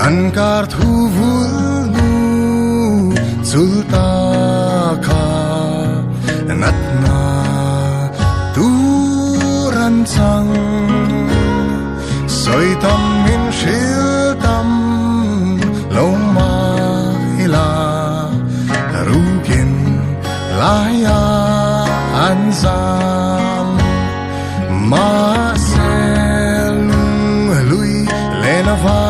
กันการทูวุลูจุลตาคานัดนาตูรันจังสอยตำมินชิลตำลงมาฮิลารูกินลายาอันซามมาเซลุงลุยเลนาวา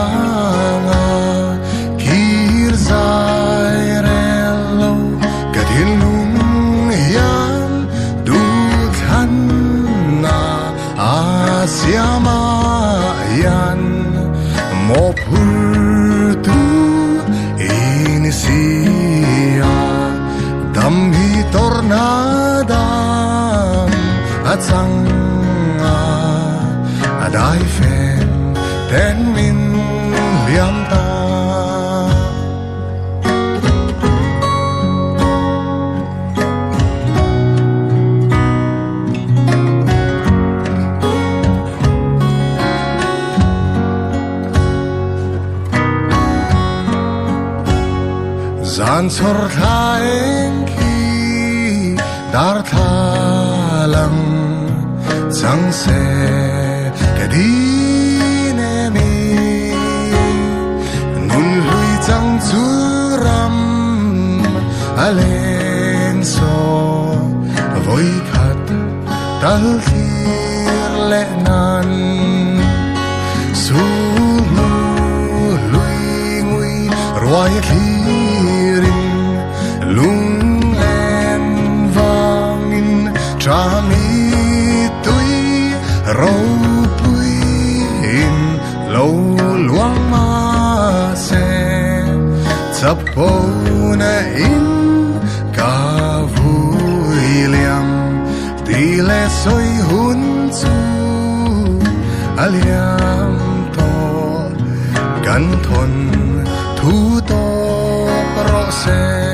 Siamayan mo purtu inisia damhi tornadam at sanga adai fen ten min liam ta Zan sor thaeng ki dar thalang sang se kadine mi nun hui chang churam alen so voi khat tal thir le nan su lui ngui roi khi lung lên vang in tra mi tui râu pui in lâu luang ma se chập po na in ca vui liam ti le soi hun chu aliam to gan thon thu to ro se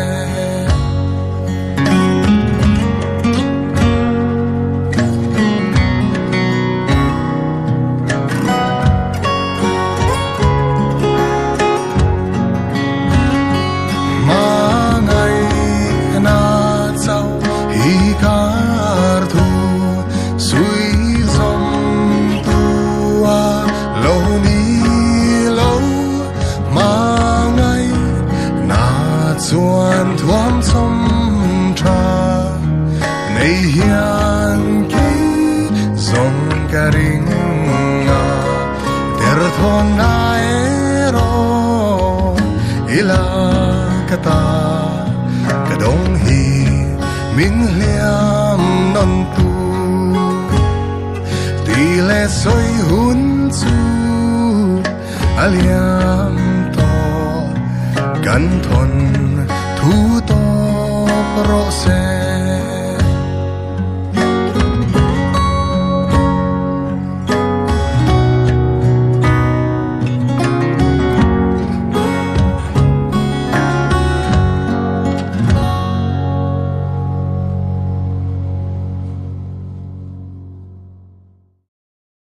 Chuan thuam som tra nei hian ki zong ka ring a ter thon na ero ila kata ka dong hi min hliam non tu ti le soi hun chu aliam to kan thon thu to pro se